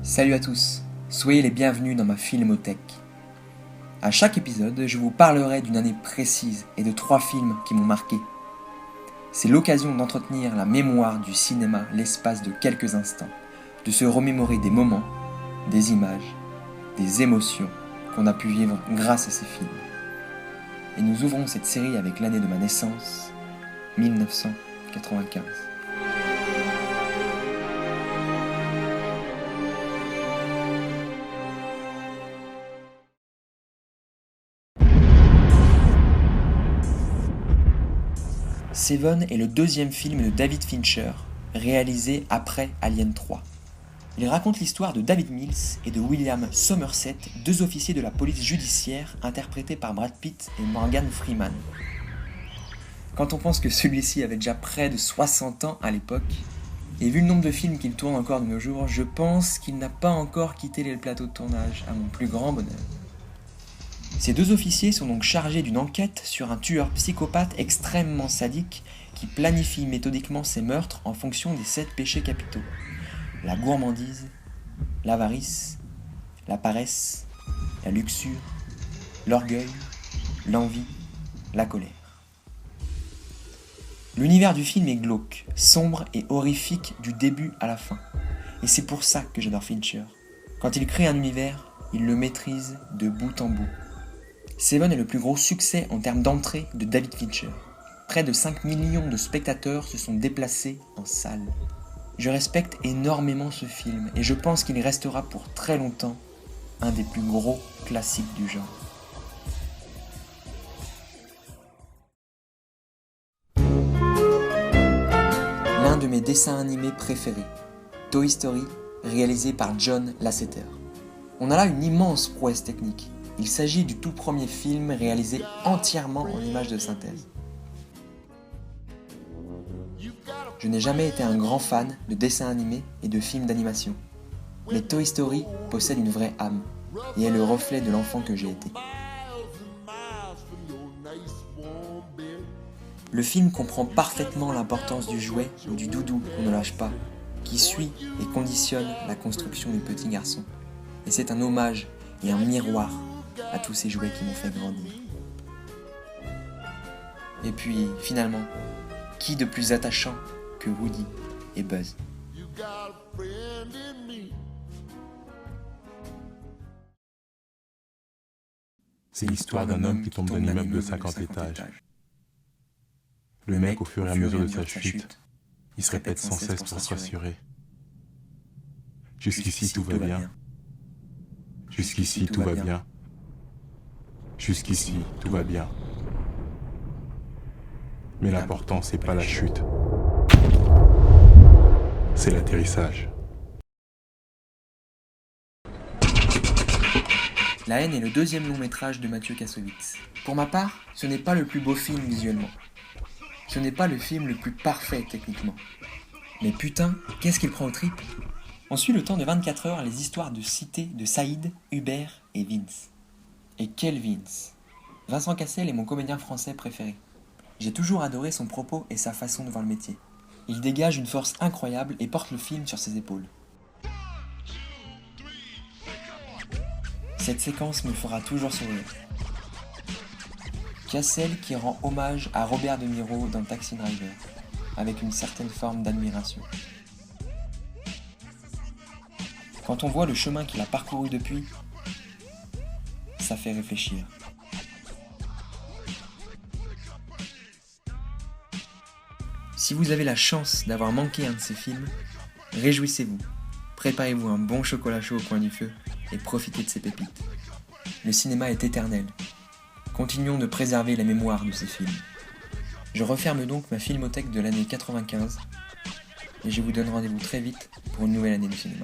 Salut à tous, soyez les bienvenus dans ma filmothèque. À chaque épisode, je vous parlerai d'une année précise et de 3 films qui m'ont marqué. C'est l'occasion d'entretenir la mémoire du cinéma l'espace de quelques instants, de se remémorer des moments, des images, des émotions qu'on a pu vivre grâce à ces films. Et nous ouvrons cette série avec l'année de ma naissance, 1995. Seven est le deuxième film de David Fincher, réalisé après Alien 3. Il raconte l'histoire de David Mills et de William Somerset, 2 officiers de la police judiciaire interprétés par Brad Pitt et Morgan Freeman. Quand on pense que celui-ci avait déjà près de 60 ans à l'époque, et vu le nombre de films qu'il tourne encore de nos jours, je pense qu'il n'a pas encore quitté les plateaux de tournage, à mon plus grand bonheur. Ces 2 officiers sont donc chargés d'une enquête sur un tueur psychopathe extrêmement sadique qui planifie méthodiquement ses meurtres en fonction des 7 péchés capitaux. La gourmandise, l'avarice, la paresse, la luxure, l'orgueil, l'envie, la colère. L'univers du film est glauque, sombre et horrifique du début à la fin. Et c'est pour ça que j'adore Fincher. Quand il crée un univers, il le maîtrise de bout en bout. Seven est le plus gros succès en termes d'entrée de David Fincher. Près de 5 millions de spectateurs se sont déplacés en salle. Je respecte énormément ce film et je pense qu'il restera pour très longtemps un des plus gros classiques du genre. L'un de mes dessins animés préférés, Toy Story, réalisé par John Lasseter. On a là une immense prouesse technique. Il s'agit du tout premier film réalisé entièrement en images de synthèse. Je n'ai jamais été un grand fan de dessins animés et de films d'animation. Mais Toy Story possède une vraie âme et est le reflet de l'enfant que j'ai été. Le film comprend parfaitement l'importance du jouet ou du doudou qu'on ne lâche pas, qui suit et conditionne la construction du petit garçon. Et c'est un hommage et un miroir à tous ces jouets qui m'ont fait grandir. Et puis, finalement, qui de plus attachant que Woody et Buzz? C'est l'histoire d'un homme qui tombe d'un immeuble de 50 étages. Le mec, au fur et à mesure de sa chute, il se répète sans cesse pour se rassurer. Jusqu'ici, tout va bien. Jusqu'ici, tout va bien. Jusqu'ici, tout va bien. Mais l'important, c'est pas la chute. C'est l'atterrissage. La haine est le 2e long métrage de Mathieu Kassovitz. Pour ma part, ce n'est pas le plus beau film visuellement. Ce n'est pas le film le plus parfait techniquement. Mais putain, qu'est-ce qu'il prend aux tripes? On suit le temps de 24 heures les histoires de cité de Saïd, Hubert et Vince. Et quel Vince! Vincent Cassel est mon comédien français préféré. J'ai toujours adoré son propos et sa façon de voir le métier. Il dégage une force incroyable et porte le film sur ses épaules. Cette séquence me fera toujours sourire. Cassel qui rend hommage à Robert De Niro dans Taxi Driver, avec une certaine forme d'admiration. Quand on voit le chemin qu'il a parcouru depuis, ça fait réfléchir. Si vous avez la chance d'avoir manqué un de ces films, réjouissez-vous. Préparez-vous un bon chocolat chaud au coin du feu et profitez de ces pépites. Le cinéma est éternel. Continuons de préserver la mémoire de ces films. Je referme donc ma filmothèque de l'année 95 et je vous donne rendez-vous très vite pour une nouvelle année de cinéma.